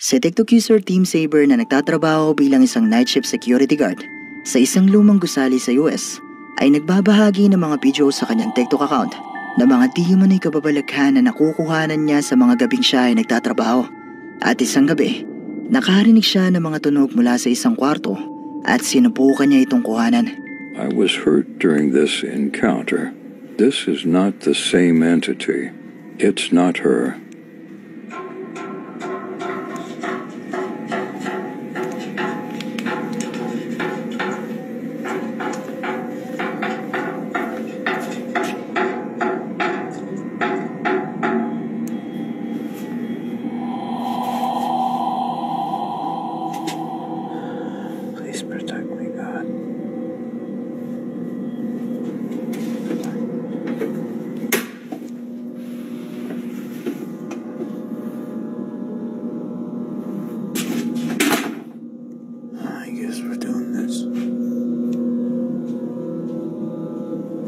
Si TikTok user Team Saber na nagtatrabaho bilang isang night shift security guard sa isang lumang gusali sa US ay nagbabahagi ng mga video sa kanyang TikTok account na mga di umano'y kababalaghan na nakukuhanan niya sa mga gabing siya ay nagtatrabaho. At isang gabi, nakarinig siya ng mga tunog mula sa isang kwarto at sinubukan niya itong kuhanan. I was hurt during this encounter. This is not the same entity. It's not her.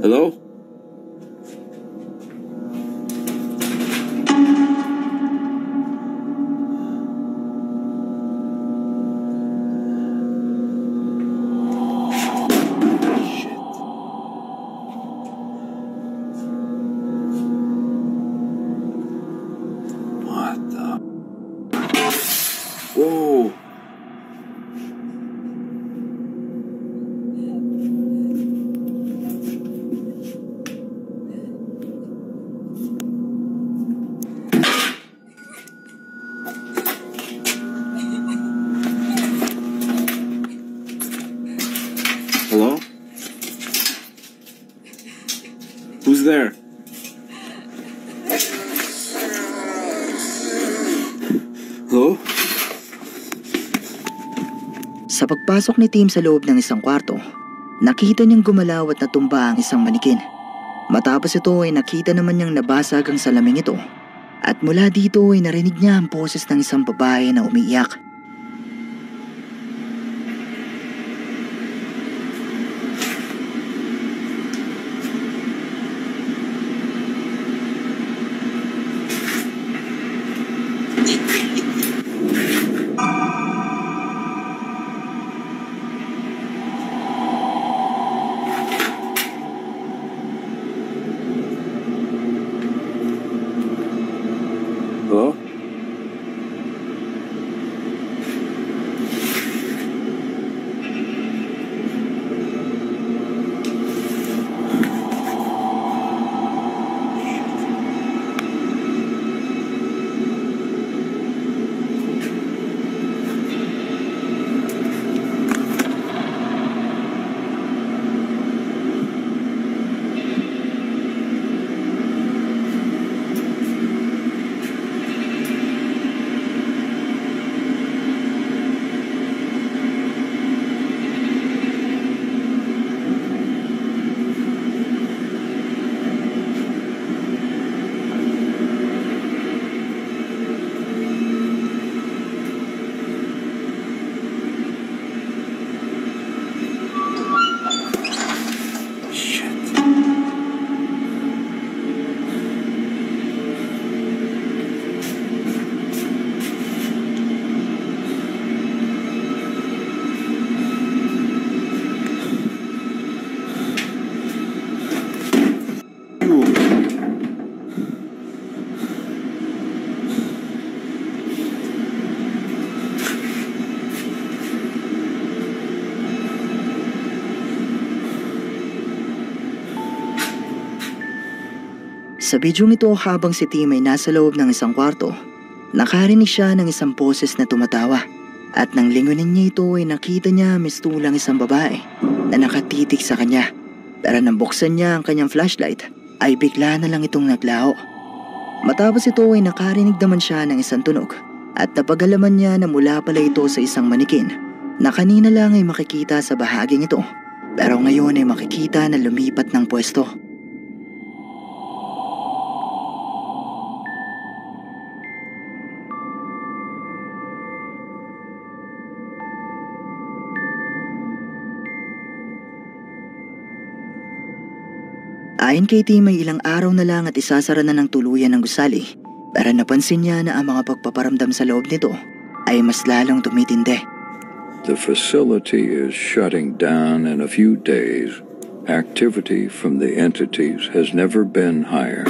Hello? What the? Whoa! Hello? Who's there? Hello? Sa pagpasok ni Tim sa loob ng isang kwarto, nakita niyang gumalaw at natumba ang isang manikin. Matapos ito ay nakita naman niyang nabasag ang salaming ito at mula dito ay narinig niya ang boses ng isang babae na umiiyak. Hello? Sa bidyong ito habang si Tim ay nasa loob ng isang kwarto, nakarinig siya ng isang boses na tumatawa at nang lingunin niya ito ay nakita niya mistulang isang babae na nakatitig sa kanya. Pero nang buksan niya ang kanyang flashlight ay bigla na lang itong naglaho. Matapos ito ay nakarinig naman siya ng isang tunog at napagalaman niya na mula pala ito sa isang manikin na kanina lang ay makikita sa bahaging ito pero ngayon ay makikita na lumipat ng pwesto. Ayon kay Tim ay ilang araw na lang at isasara na ng tuluyan ng gusali pero napansin niya na ang mga pagpaparamdam sa loob nito ay mas lalong tumitindi. The facility is shutting down in a few days. Activity from the entities has never been higher.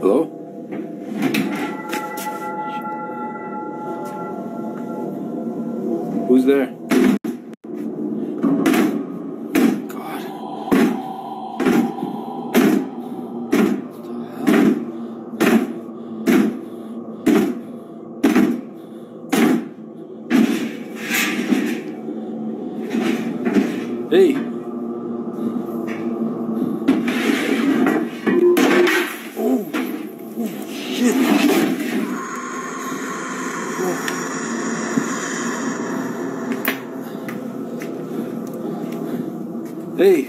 Hello? Who's there? God. Hey. Hey.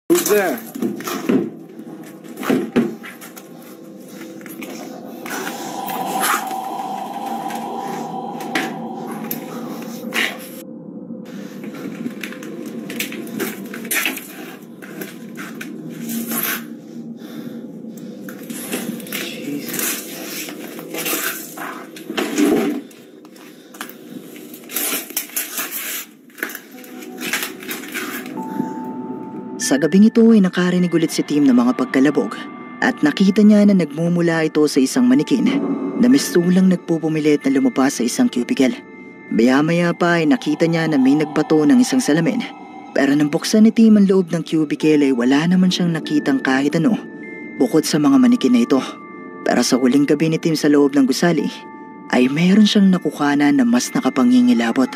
Who's there? Sa gabing ito ay nakarinig ulit si Tim ng mga pagkalabog at nakita niya na nagmumula ito sa isang manikin na mistulang nagpupumilit na lumabas sa isang cubicle. Maya-maya pa ay nakita niya na may nagbato ng isang salamin, pero nang buksan ni Tim ang loob ng cubicle ay wala naman siyang nakitang kahit ano bukod sa mga manikin na ito. Pero sa huling gabi ni Tim sa loob ng gusali ay mayroon siyang nakukanan na mas nakapangingilabot.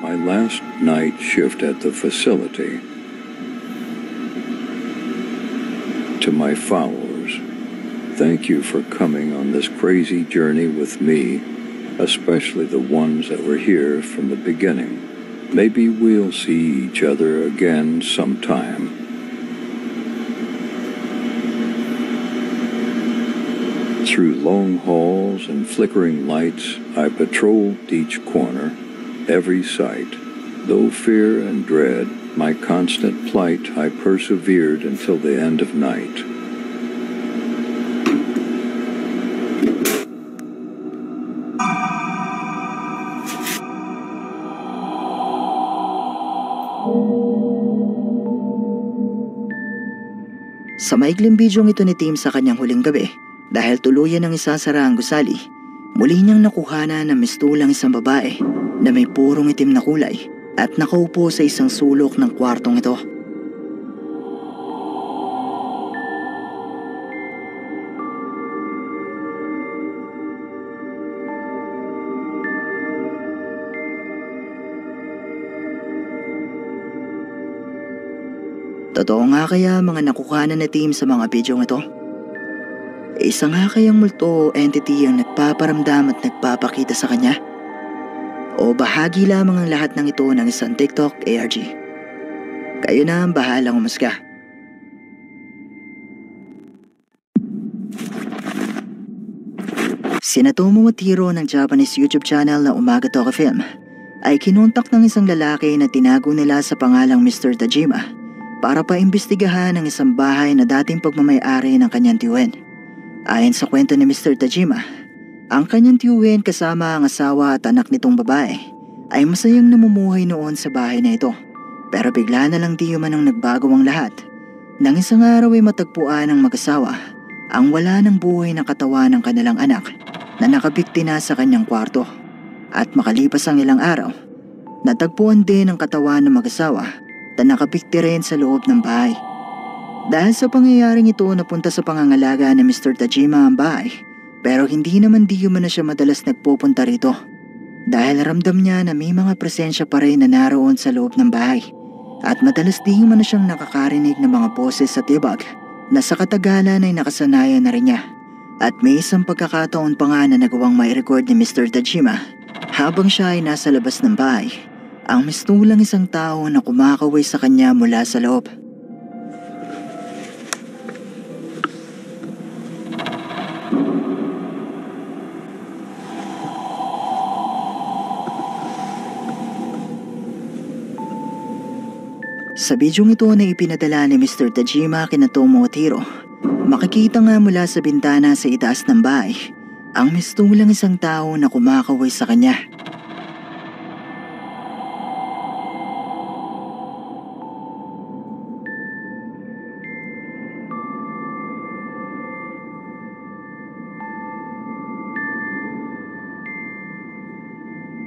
My last night shift at the facility. To my followers, thank you for coming on this crazy journey with me, especially the ones that were here from the beginning. Maybe we'll see each other again sometime. Through long halls and flickering lights, I patrolled each corner, every sight. Though fear and dread my constant plight, I persevered until the end of night. Sa maikling bidyong ito ni Tim sa kanyang huling gabi, dahil tuluyan ng isasara ang gusali, muli niyang nakuhanan na mistulang isang babae na may purong itim na kulay at nakaupo sa isang sulok ng kwartong ito. Totoo nga kaya mga nakuhanan na Tim sa mga bidyong ito? Isa nga kayang multo o entity ang nagpaparamdam at nagpapakita sa kanya? O bahagi lamang ang lahat ng ito ng isang TikTok ARG? Kayo na ang bahalang umusga. Sina Tomo Matiro ng Japanese YouTube channel na Umaga Toka Film ay kinontak ng isang lalaki na tinago nila sa pangalang Mr. Tajima para paimbestigahan ang isang bahay na dating pagmamay-ari ng kanyang tiyuhin. Ayon sa kwento ni Mr. Tajima, ang kanyang tiyuhin kasama ang asawa at anak nitong babae ay masayang namumuhay noon sa bahay na ito. Pero bigla na lang di umanong nagbago ang lahat. Nang isang araw ay matagpuan ng mag-asawa ang wala ng buhay na katawan ng kanilang anak na nakabikti na sa kanyang kwarto. At makalipas ang ilang araw, natagpuan din ang katawan ng mag-asawa na nakabikti rin sa loob ng bahay. Dahil sa pangyayaring ito, napunta sa pangangalaga ni Mr. Tajima ang bahay, pero hindi naman di umano siya madalas nagpupunta rito. Dahil ramdam niya na may mga presensya pa rin na naroon sa loob ng bahay. At madalas di umano siyang nakakarinig ng mga boses sa tibag na sa katagalan ay nakasanayan na rin niya. At may isang pagkakataon pa nga na nagawang mai-record ni Mr. Tajima Habang siya ay nasa labas ng bahay, ang mistulang isang tao na kumakaway sa kanya mula sa loob. Sa bidyong ito na ipinadala ni Mr. Tajima kina Tomohiro, makikita nga mula sa bintana sa itaas ng bahay ang mistulang isang tao na kumakaway sa kanya.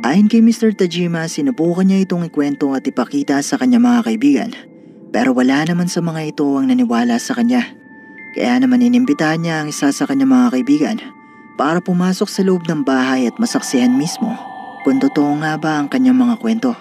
Ayon kay Mr. Tajima, sinubukan niya itong ikwento at ipakita sa kanyang mga kaibigan. Pero wala naman sa mga ito ang naniwala sa kanya. Kaya naman inimbitahan niya ang isa sa kanyang mga kaibigan para pumasok sa loob ng bahay at masaksihan mismo kung totoo nga ba ang kanyang mga kwento.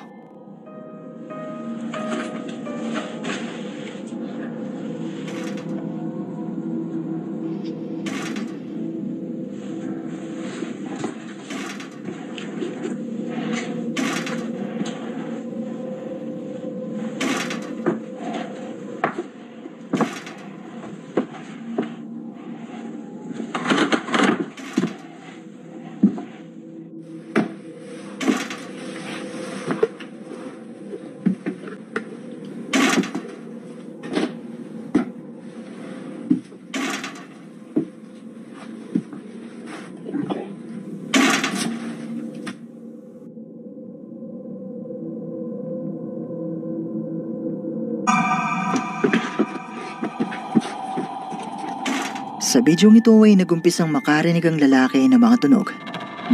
Sa bidyong ito ay nagumpisang makarinig ang lalaki ng mga tunog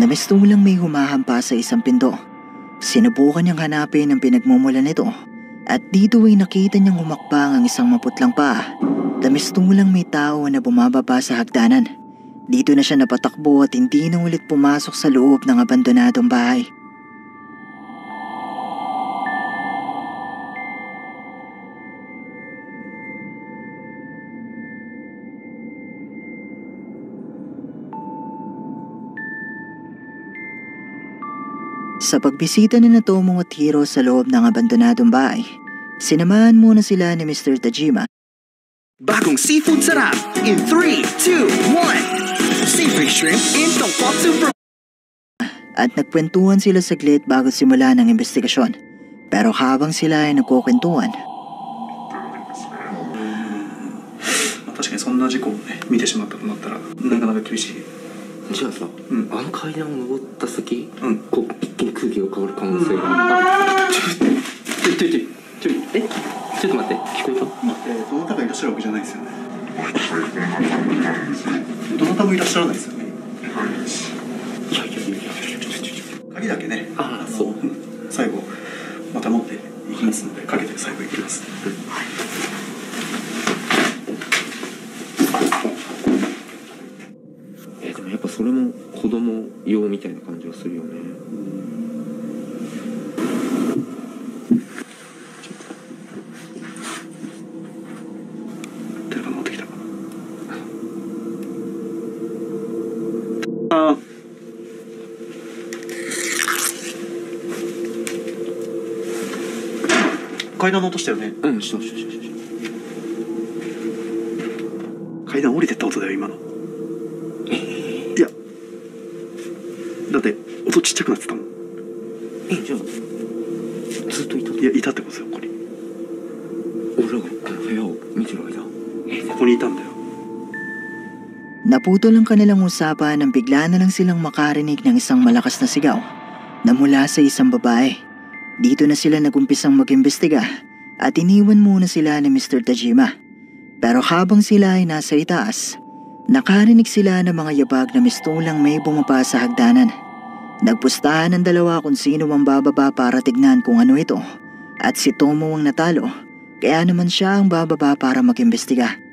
na mistulang may humahampa sa isang pinto. Sinubukan niyang hanapin ang pinagmumula nito at dito ay nakita niyang humakbang ang isang maputlang paa na mistulang may tao na bumababa sa hagdanan. Dito na siya napatakbo at hindi na ulit pumasok sa loob ng abandonadong bahay. Sa pagbisita ni Tomohiro sa loob ng abandonadong bahay, sinamahan muna sila ni Mr. Tajima. Bagong seafood sarap in 3, 2, 1. Savory shrimp in tonkotsu At nagkwentuhan sila saglit bago simula ng investigasyon. Pero habang sila ay nagkukwentuhan, 確かにそんな事故をね見てしまったとなったらなかなか厳しい。じゃあさ、あの階段を登った先、こう一気に空気が変わる可能性がちょっと待って、聞こえた？どなたがいらっしゃるわけじゃないですよね。どなたもいらっしゃらないですよね。いや鍵だけね。ああ、そう。最後また持っていきますので、かけて最後いきます。でもやっぱそれも子供用みたいな感じがするよね。テレフォン持ってきた。あ。階段の音したよね。うん、した。階段降りてった音だよ今の。いやだって音ちっちゃくなってたもん。じゃあずっといた？いやいたってことですよここに。俺らがこの部屋を見てる間。ここにいたんだよ。naputol ang kanilang usapan nang bigla na lang silang makarinig ng isang malakas na sigaw na mula sa isang babae. Dito na sila nagumpisang mag-imbestiga at iniwan muna sila ni Mr. Tajima. Pero habang sila ay nasa itaas, nakarinig sila ng mga yabag na mistulang may bumaba sa hagdanan. Nagpustahan ang dalawa kung sino ang bababa para tignan kung ano ito. At si Tomo ang natalo, kaya naman siya ang bababa para mag-imbestiga.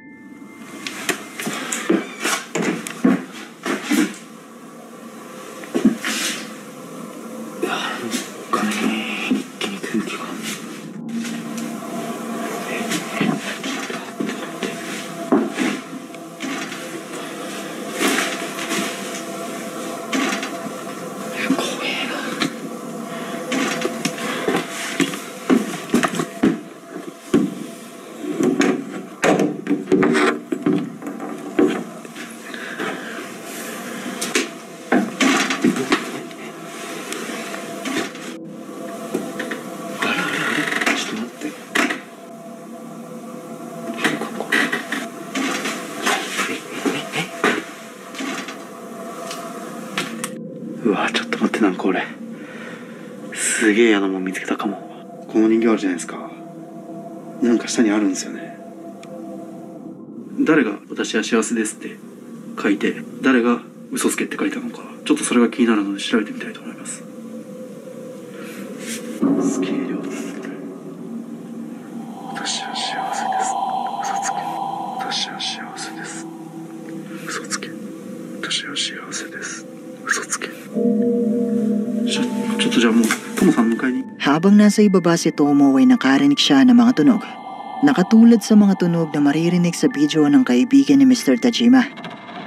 うわ、ちょっと待って、なんか俺すげえ嫌なもん見つけたかも。この人形あるじゃないですか。なんか下にあるんですよね。誰が私は幸せですって書いて、誰が嘘つけって書いたのか、ちょっとそれが気になるので調べてみたいと思います。すげえ量だねこれ。私は幸せです、嘘つけ。私は幸せです、嘘つけ。私は幸せです、嘘つけ。ちょっとじゃあもうトモさん迎えに。 Habang nasa ibaba si Tomo ay nakarinig siya ng mga tunog na katulad sa mga tunog na maririnig sa video ng kaibigan ni Mr. Tajima.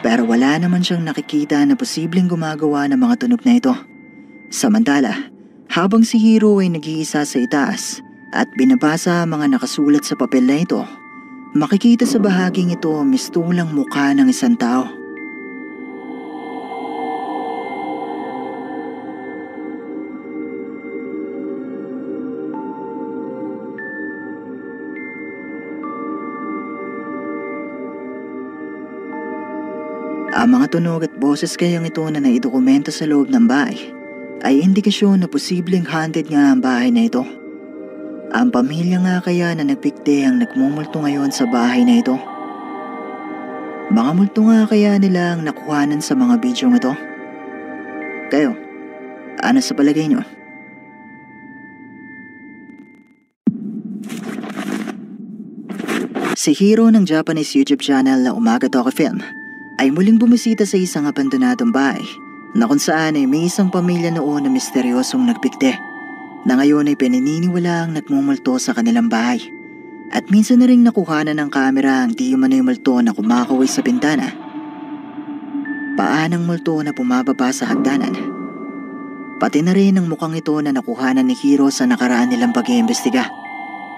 Pero wala naman siyang nakikita na posibleng gumagawa ng mga tunog na ito. Samantala, habang si Hiro ay nag-iisa sa itaas at binabasa ang mga nakasulat sa papel na ito, makikita sa bahaging ito ang mistulang mukha ng isang tao. Ang mga tunog at boses kayang ito na naidokumento sa loob ng bahay ay indikasyon na posibleng haunted nga ang bahay na ito. Ang pamilya nga kaya na nagpikte ang nagmumulto ngayon sa bahay na ito. Mga multo nga kaya nila ang nakuhanan sa mga bidyong ito. Kayo, ano sa palagay nyo? Si Hiro ng Japanese YouTube channel na Umaga Toka Film ay muling bumisita sa isang abandonadong bahay na kung saan ay may isang pamilya noon na misteryosong nagpikte na ngayon ay pinaniniwala ang nagmumulto sa kanilang bahay. At minsan na rin nakuhanan ng kamera ang di umano'y multo na kumakaway sa bintana. Paanang multo na bumababa sa hagdanan. Pati na rin ang mukhang ito na nakuhanan ni Hiro sa nakaraan nilang pag-iimbestiga.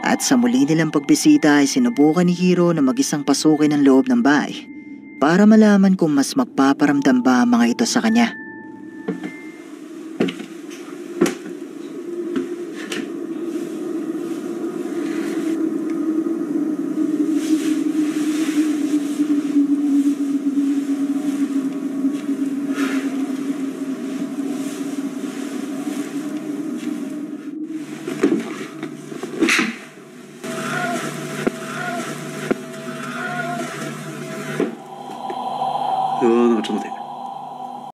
At sa muli nilang pagbisita ay sinubukan ni Hiro na mag-isang pasukin ang loob ng bahay para malaman kung mas magpaparamdam ba ang mga ito sa kanya.